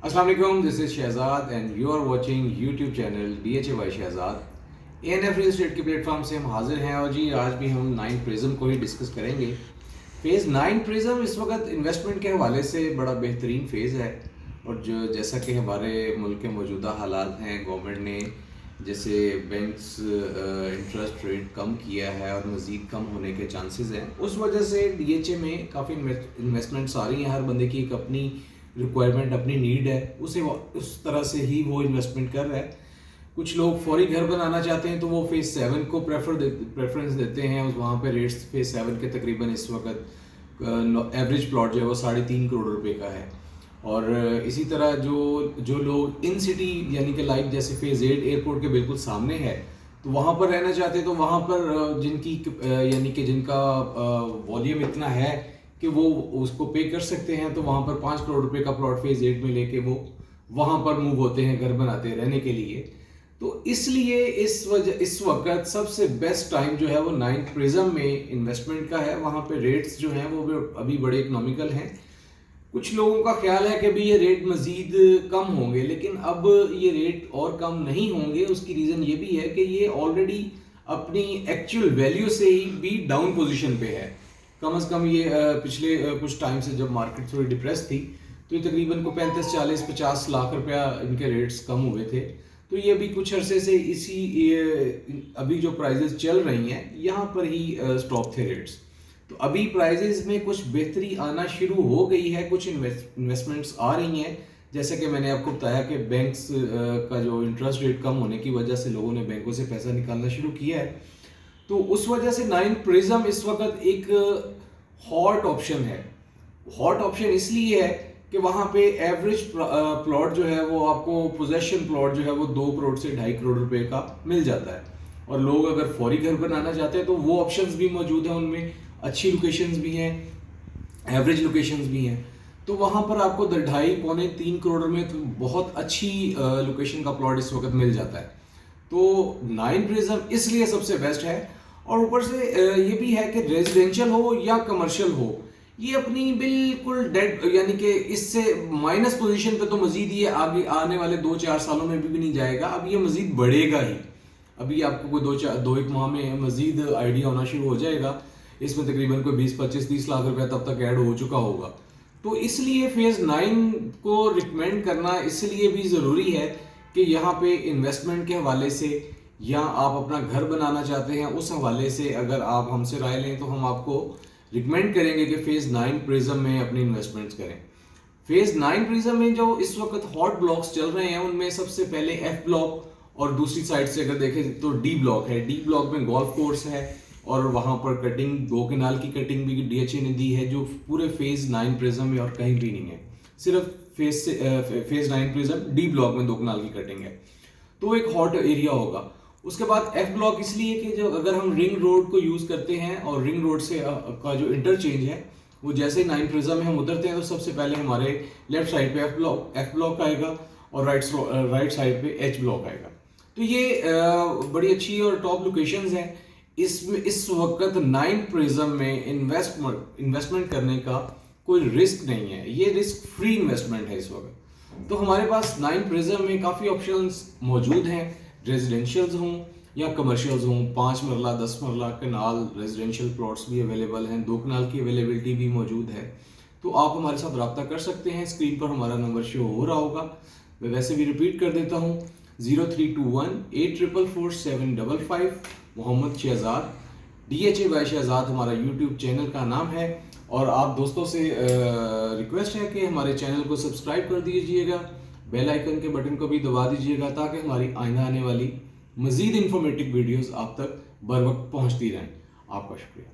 अस्सलाम वालेकुम, this is Shahzad and you are watching YouTube channel DHA by Shahzad. ANF real estate के platform से हम हाजिर हैं और जी आज भी हम 9 प्रिज्म को ही डिस्कस करेंगे। फेज़ 9 प्रिज्म इस वक्त इन्वेस्टमेंट के हवाले से बड़ा बेहतरीन फेज़ है और जो जैसा कि हमारे मुल्क के मौजूदा हालात हैं, गवर्नमेंट ने जैसे बैंक्स इंटरेस्ट रेट कम किया है और मज़ीद कम होने के चांसेस हैं, उस वजह से DHA में काफ़ी इन्वेस्टमेंट्स आ रही हैं। हर बंदे की एक अपनी रिक्वायरमेंट, अपनी नीड है, उसे उस तरह से ही वो इन्वेस्टमेंट कर रहा है। कुछ लोग फौरी घर बनाना चाहते हैं तो वो फेज़ 7 को प्रेफरेंस देते हैं। वहाँ पे रेट्स फेज़ 7 के तकरीबन इस वक्त एवरेज प्लॉट जो है वो 3.5 करोड़ रुपए का है। और इसी तरह जो लोग इन सिटी यानी कि लाइक जैसे फेज़ 8 एयरपोर्ट के बिल्कुल सामने है तो वहाँ पर रहना चाहते हैं, तो वहाँ पर जिनकी यानी कि जिनका वॉल्यूम इतना है कि वो उसको पे कर सकते हैं, तो वहाँ पर 5 करोड़ रुपए का प्लॉट फेज़ 8 में लेके वो वहाँ पर मूव होते हैं घर बनाते हैं रहने के लिए। तो इसलिए इस वक्त सबसे बेस्ट टाइम जो है वो 9 प्रिज्म में इन्वेस्टमेंट का है। वहाँ पे रेट्स जो हैं वो अभी बड़े इकोनॉमिकल हैं। कुछ लोगों का ख्याल है कि भी ये रेट मज़ीद कम होंगे, लेकिन अब ये रेट और कम नहीं होंगे। उसकी रीज़न ये भी है कि ये ऑलरेडी अपनी एक्चुअल वैल्यू से ही भी डाउन पोजीशन पे है। कम से कम ये पिछले कुछ टाइम से जब मार्केट थोड़ी डिप्रेस थी तो ये तकरीबन को 35, 40, 50 लाख रुपया इनके रेट्स कम हुए थे। तो ये अभी कुछ अरसे से अभी जो प्राइजेस चल रही हैं यहाँ पर ही स्टॉप थे रेट्स। तो अभी प्राइजेस में कुछ बेहतरी आना शुरू हो गई है, कुछ इन्वेस्टमेंट्स आ रही हैं। जैसे कि मैंने आपको बताया कि बैंक्स का जो इंटरेस्ट रेट कम होने की वजह से लोगों ने बैंकों से पैसा निकालना शुरू किया है, तो उस वजह से 9 प्रिज्म इस वक्त एक हॉट ऑप्शन है। हॉट ऑप्शन इसलिए है कि वहाँ पे एवरेज प्लॉट जो है वो आपको पोजेशन प्लॉट जो है वो 2 करोड़ से 2.5 करोड़ रुपए का मिल जाता है। और लोग अगर फौरी घर बनाना चाहते हैं तो वो ऑप्शंस भी मौजूद हैं, उनमें अच्छी लोकेशंस भी हैं, एवरेज लोकेशंस भी हैं। तो वहाँ पर आपको 2.5 पौने 3 करोड़ में तो बहुत अच्छी लोकेशन का प्लॉट इस वक्त मिल जाता है। तो 9 प्रिज्म इसलिए सबसे बेस्ट है। और ऊपर से ये भी है कि रेजिडेंशियल हो या कमर्शियल हो, ये अपनी बिल्कुल डेड यानी कि इससे माइनस पोजीशन पे तो मजीद ये आगे आने वाले 2-4 सालों में भी नहीं जाएगा। अब ये मजीद बढ़ेगा ही। अभी आपको कोई 2-1 माह में मजीद आइडिया होना शुरू हो जाएगा। इसमें तकरीबन कोई 20-25-30 लाख रुपया तब तक ऐड हो चुका होगा। तो इसलिए फेज़ 9 को रिकमेंड करना इसलिए भी ज़रूरी है कि यहाँ पे इन्वेस्टमेंट के हवाले से या आप अपना घर बनाना चाहते हैं उस हवाले से अगर आप हमसे राय लें तो हम आपको रिकमेंड करेंगे कि फेज़ 9 प्रिज्म में अपनी इन्वेस्टमेंट्स करें। फेज़ 9 प्रिज्म में जो इस वक्त हॉट ब्लॉक्स चल रहे हैं उनमें सबसे पहले F ब्लॉक और दूसरी साइड से अगर देखें तो D ब्लॉक है। D ब्लॉक में गोल्फ कोर्स है और वहाँ पर कटिंग 2 कनाल की कटिंग भी DHA ने दी है, जो पूरे फेज़ 9 प्रिज्म में और कहीं भी नहीं है। सिर्फ फेज़ 9 प्रिज्म D ब्लॉक में 2 कनाल की कटिंग है, तो एक हॉट एरिया होगा। उसके बाद F ब्लॉक इसलिए कि जो अगर हम रिंग रोड को यूज़ करते हैं और रिंग रोड से का जो इंटरचेंज है वो जैसे ही 9 प्रिज्म में हम उतरते हैं तो सबसे पहले हमारे लेफ्ट साइड पे F ब्लॉक आएगा और राइट साइड पे H ब्लॉक आएगा। तो ये बड़ी अच्छी और टॉप लोकेशंस हैं। इस वक्त 9 प्रिज्म में इन्वेस्टमेंट करने का कोई रिस्क नहीं है, ये रिस्क फ्री इन्वेस्टमेंट है इस वक्त। तो हमारे पास 9 प्रिज्म में काफ़ी ऑप्शंस मौजूद हैं, रेजिडेंशियल्स हों या कमर्शियल्स हों। 5 मरला 10 मरला कनाल रेजिडेंशियल प्लॉट्स भी अवेलेबल हैं, 2 कनाल की अवेलेबिलिटी भी मौजूद है। तो आप हमारे साथ रब्ता कर सकते हैं। स्क्रीन पर हमारा नंबर शो हो रहा होगा, मैं वैसे भी रिपीट कर देता हूँ 0321844755। मोहम्मद शहजाद, DHA बाय शहजाद हमारा यूट्यूब चैनल का नाम है। और आप दोस्तों से रिक्वेस्ट है कि हमारे चैनल को सब्सक्राइब कर दीजिएगा, बेल आइकन के बटन को भी दबा दीजिएगा ताकि हमारी आइंदा आने वाली मज़ीद इंफॉर्मेटिव वीडियोस आप तक बर वक्त पहुँचती रहें। आपका शुक्रिया।